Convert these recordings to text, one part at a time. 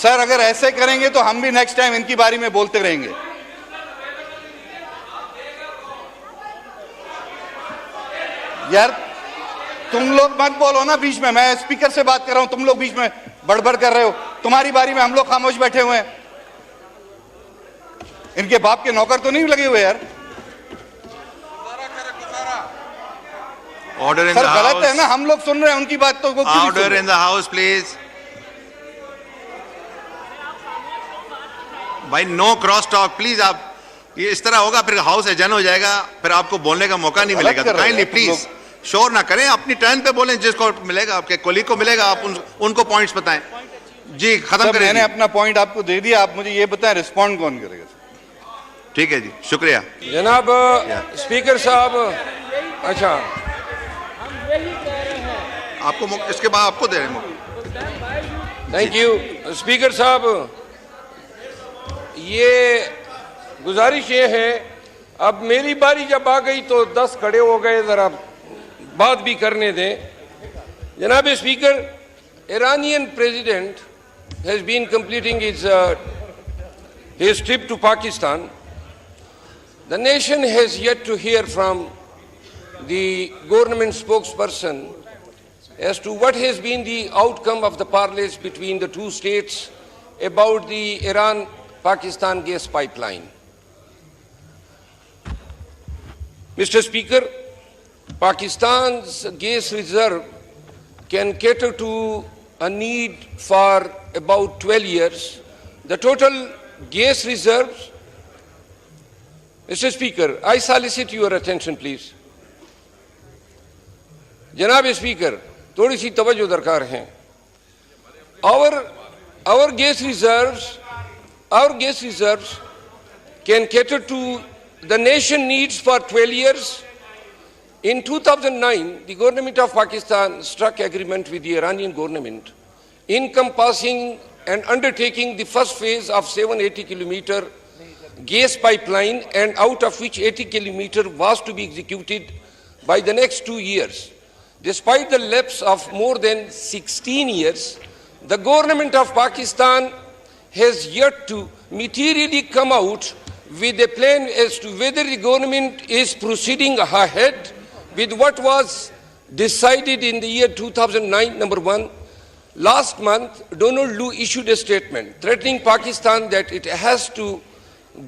Sir अगर ऐसे करेंगे तो हम भी नेक्स्ट टाइम इनकी बारी में बोलते रहेंगे। यार तुम लोग मत बोलो ना बीच में, मैं स्पीकर से बात कर रहा हूं, तुम लोग बीच में बड़बड़ कर रहे हो। तुम्हारी बारी में हम लोग खामोश बैठे हुए हैं। इनके बाप के नौकर तो नहीं लगे हुए यार। Order in the sir house. गलत है ना, हम लोग सुन रहे हैं उनकी बात तो वो क्यों नहीं सुन ऑर्डर रहे? In the house please. भाई नो क्रॉस टॉक प्लीज। आप ये इस तरह होगा फिर हाउस एजन हो जाएगा, फिर आपको बोलने का मौका नहीं मिलेगा। तो काइंडली प्लीज शोर ना करें, अपनी टर्न पे बोलें, जिसको मिलेगा आपके कोलीग को मिलेगा, आप उनको पॉइंट्स बताएं। जी खत्म करें। मैंने अपना पॉइंट आपको दे दिया, आप मुझे ये बताएं रिस्पॉन्ड कौन करेगा? ठीक है जी, शुक्रिया जनाब स्पीकर साहब। अच्छा आपको इसके बाद आपको दे रहे हैं मौका। थैंक यू स्पीकर साहब। ये गुजारिश ये है, अब मेरी बारी जब आ गई तो 10 खड़े हो गए, जरा बात भी करने दें। जनाब speaker, Iranian president has been completing his trip to Pakistan. The nation has yet to hear from the government spokesperson as to what has been the outcome of the parleys between the two states about the Iran-Pakistan gas pipeline. Mr. Speaker, Pakistan's gas reserve can cater to a need for about 12 years. The total gas reserves, Mr. Speaker, I solicit your attention please. Janab Speaker, थोड़ी सी तवज्जो दरकार है। Our gas reserves can cater to the nation needs for 12 years. In 2009, the government of Pakistan struck agreement with the Iranian government encompassing and undertaking the first phase of 780-kilometer gas pipeline, and out of which 80 kilometer was to be executed by the next 2 years. Despite the lapse of more than 16 years, the government of Pakistan has yet to materially come out with a plan as to whether the government is proceeding ahead with what was decided in the year 2009, number one. Last month, Donald Lu issued a statement threatening Pakistan that it has to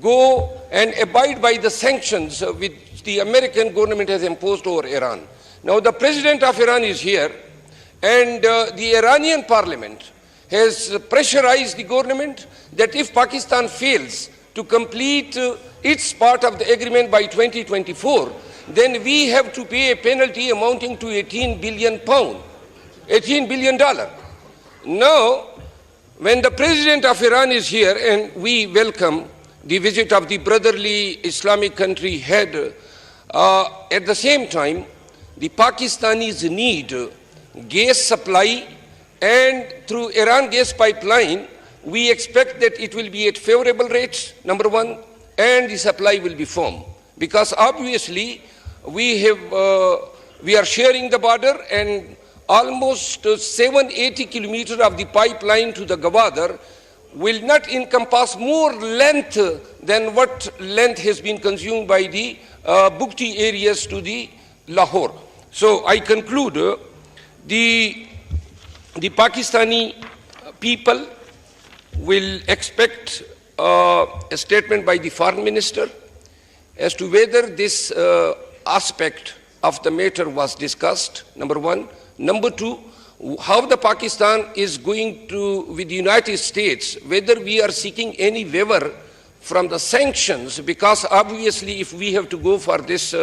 go and abide by the sanctions which the American government has imposed over Iran. Now, the president of Iran is here, and the Iranian parliament has pressurized the government that if Pakistan fails to complete its part of the agreement by 2024, then we have to pay a penalty amounting to 18 billion pound, $18 billion. Now, when the president of Iran is here, and we welcome the visit of the brotherly Islamic country head, at the same time, the Pakistanis need gas supply, and through Iran gas pipeline, we expect that it will be at favorable rates, number one, and the supply will be firm. Because obviously, we are sharing the border, and almost 780 kilometers of the pipeline to the Gwadar will not encompass more length than what length has been consumed by the Bukti areas to the Lahore. So I conclude, the Pakistani people will expect a statement by the foreign minister as to whether this aspect of the matter was discussed, number one. Number two, how the Pakistan is going to, with the United States, whether we are seeking any waiver from the sanctions, because obviously if we have to go for this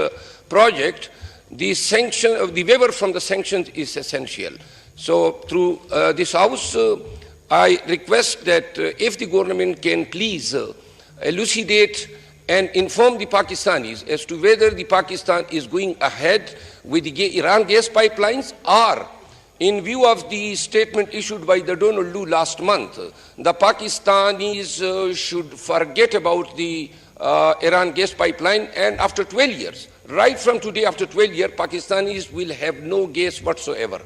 project, the waiver from the sanctions is essential. So through this house, I request that if the government can please elucidate and inform the Pakistanis as to whether the Pakistan is going ahead with the Iran gas pipelines, or in view of the statement issued by the Donald Lu last month, the Pakistanis should forget about the Iran gas pipeline, and after 12 years, right from today after 12 years, Pakistanis will have no gas whatsoever.